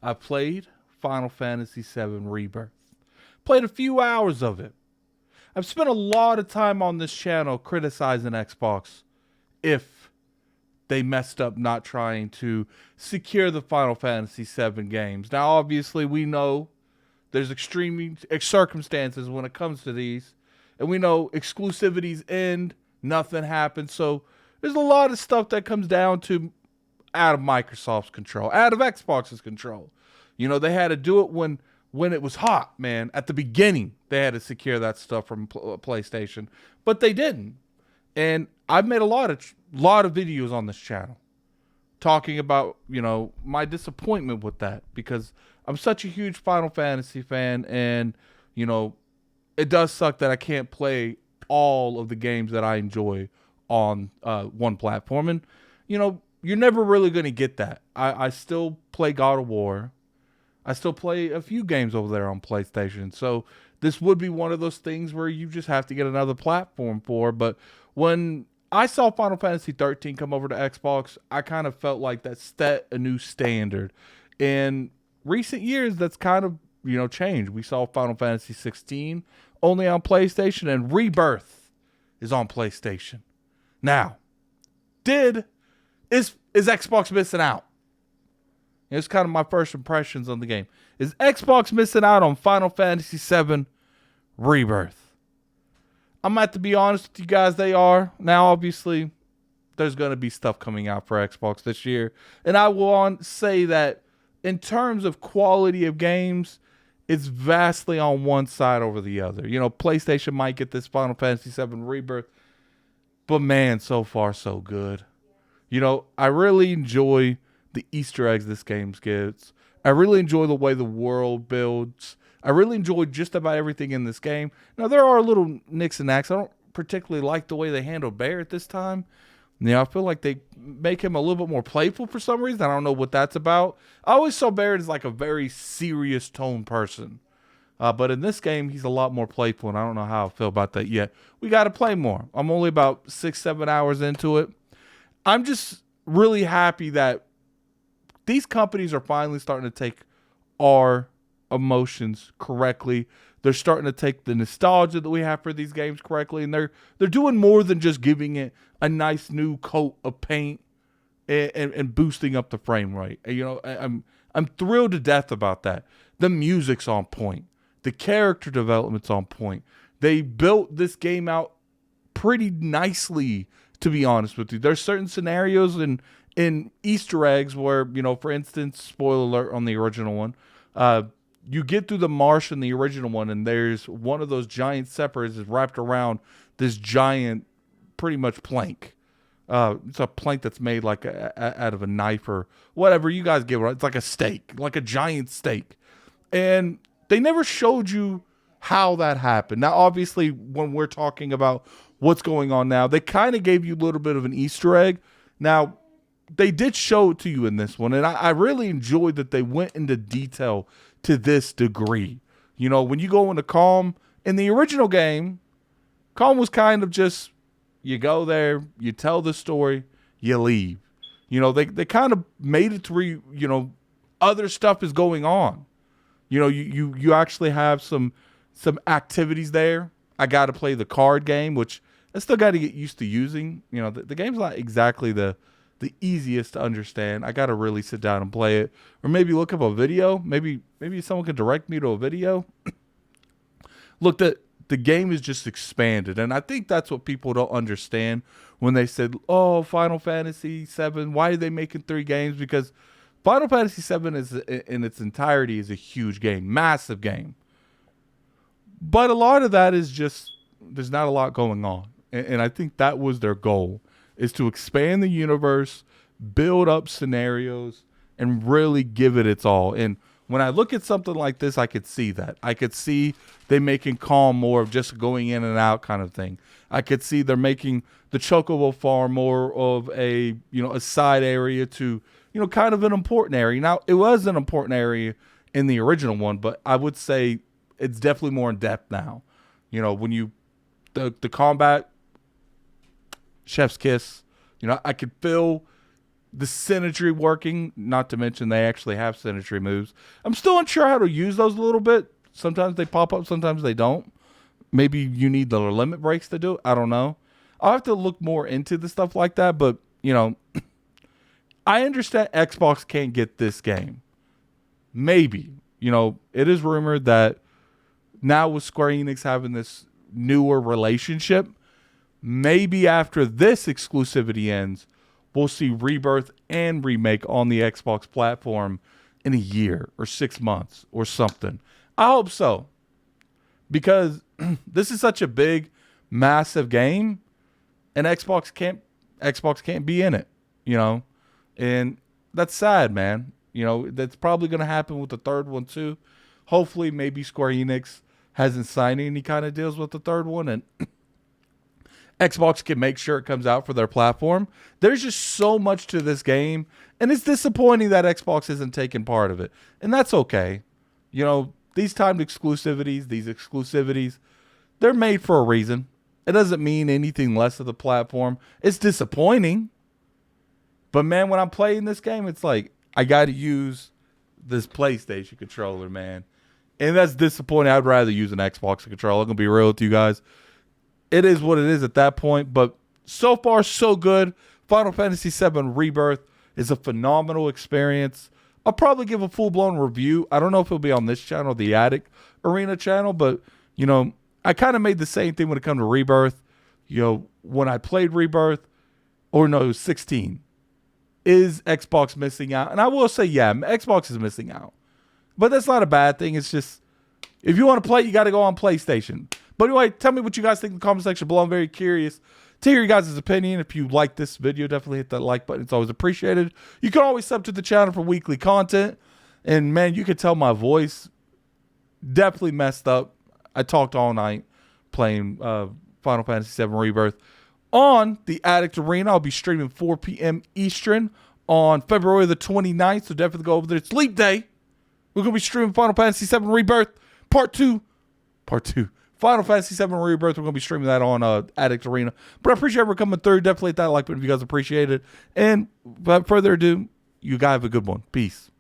I played Final Fantasy VII Rebirth. Played a few hours of it. I've spent a lot of time on this channel criticizing Xbox if they messed up not trying to secure the Final Fantasy VII games. Now, obviously, we know there's extreme circumstances when it comes to these, and we know exclusivities end, nothing happens. So there's a lot of stuff that comes down to out of Microsoft's control, out of Xbox's control. You know, they had to do it when it was hot, man. At the beginning, they had to secure that stuff from PlayStation, but they didn't. And I've made a lot of videos on this channel talking about, you know, my disappointment with that, because I'm such a huge Final Fantasy fan, and you know, it does suck that I can't play all of the games that I enjoy on one platform. And you know, you're never really going to get that. I still play God of War. I still play a few games over there on PlayStation. So this would be one of those things where you just have to get another platform for. But when I saw Final Fantasy 13 come over to Xbox, I kind of felt like that set a new standard. In recent years, that's kind of, you know, changed. We saw Final Fantasy 16 only on PlayStation, and Rebirth is on PlayStation. Now, is Xbox missing out? It's kind of my first impressions on the game. Is Xbox missing out on Final Fantasy VII Rebirth? I'm going to have to be honest with you guys, they are. Now, obviously, there's going to be stuff coming out for Xbox this year. And I will say that in terms of quality of games, it's vastly on one side over the other. You know, PlayStation might get this Final Fantasy VII Rebirth, but man, so far so good. You know, I really enjoy the Easter eggs this game gives. I really enjoy the way the world builds. I really enjoy just about everything in this game. Now, there are little nicks and knacks. I don't particularly like the way they handle Bear at this time. You know, I feel like they make him a little bit more playful for some reason. I don't know what that's about. I always saw Barrett as like a very serious tone person. But in this game, he's a lot more playful, and I don't know how I feel about that yet. We got to play more. I'm only about 6-7 hours into it. I'm just really happy that these companies are finally starting to take our emotions correctly. They're starting to take the nostalgia that we have for these games correctly, and they're doing more than just giving it a nice new coat of paint and boosting up the frame rate. And, you know, I'm thrilled to death about that. The music's on point. The character development's on point. They built this game out pretty nicely, to be honest with you. There's certain scenarios in Easter eggs where, you know, for instance, spoiler alert on the original one, you get through the marsh in the original one, and there's one of those giant separates is wrapped around this giant, pretty much plank. It's a plank that's made like out of a knife or whatever. You guys get it. It's like a steak, like a giant steak. And they never showed you how that happened. Now, obviously, when we're talking about what's going on now, they kind of gave you a little bit of an Easter egg. Now, they did show it to you in this one, and I really enjoyed that they went into detail to this degree. You know, when you go into Calm, in the original game, Calm was kind of just, you go there, you tell the story, you leave. You know, they kind of made it to where, you know, other stuff is going on. You know, you actually have some activities there. I got to play the card game, which I still got to get used to using. You know, the game's not exactly the easiest to understand. I got to really sit down and play it, or maybe look up a video. Maybe someone could direct me to a video. Look, the game is just expanded, and I think that's what people don't understand when they said, "Oh, Final Fantasy VII, why are they making 3 games?" Because Final Fantasy VII is in its entirety is a huge game, massive game. But a lot of that is just there's not a lot going on, and I think that was their goal, is to expand the universe, build up scenarios, and really give it its all. And when I look at something like this, I could see that. I could see they making Calm more of just going in and out kind of thing. I could see they're making the Chocobo Farm more of a, you know, a side area to, you know, kind of an important area. Now, it was an important area in the original one, but I would say it's definitely more in depth now. You know, when you, the combat, chef's kiss, you know, I could feel the synergy working, not to mention they actually have synergy moves. I'm still unsure how to use those a little bit. Sometimes they pop up, sometimes they don't. Maybe you need the limit breaks to do it. I don't know. I'll have to look more into the stuff like that, but, you know, I understand Xbox can't get this game. Maybe. You know, it is rumored that now with Square Enix having this newer relationship, maybe after this exclusivity ends, we'll see Rebirth and Remake on the Xbox platform in a year or 6 months or something. I hope so. Because this is such a big, massive game, and Xbox can't be in it, you know? And that's sad, man. You know, that's probably going to happen with the third one too. Hopefully, maybe Square Enix hasn't signed any kind of deals with the third one, and Xbox can make sure it comes out for their platform. There's just so much to this game, and it's disappointing that Xbox isn't taking part of it. And that's okay. You know, these timed exclusivities, they're made for a reason. It doesn't mean anything less of the platform. It's disappointing. But man, when I'm playing this game, it's like, I got to use this PlayStation controller, man. And that's disappointing. I'd rather use an Xbox controller. I'm going to be real with you guys. It is what it is at that point. But so far, so good. Final Fantasy VII Rebirth is a phenomenal experience. I'll probably give a full-blown review. I don't know if it'll be on this channel, the Addict Arena channel. But, you know, I kind of made the same thing when it comes to Rebirth. You know, when I played Rebirth, or no, it was 16. Is Xbox missing out? And I will say, yeah, Xbox is missing out. But that's not a bad thing. It's just, if you want to play, you got to go on PlayStation. But anyway, tell me what you guys think in the comment section below. I'm very curious to hear your guys' opinion. If you like this video, definitely hit that like button. It's always appreciated. You can always sub to the channel for weekly content. And man, you can tell my voice definitely messed up. I talked all night playing Final Fantasy VII Rebirth. On the Addict Arena, I'll be streaming 4 p.m. Eastern on February the 29th, so definitely go over there. It's Leap Day. We're going to be streaming Final Fantasy VII Rebirth Part 2. Final Fantasy VII Rebirth, we're going to be streaming that on Addict Arena. But I appreciate everyone coming through. Definitely hit that like button if you guys appreciate it. And without further ado, you guys have a good one. Peace.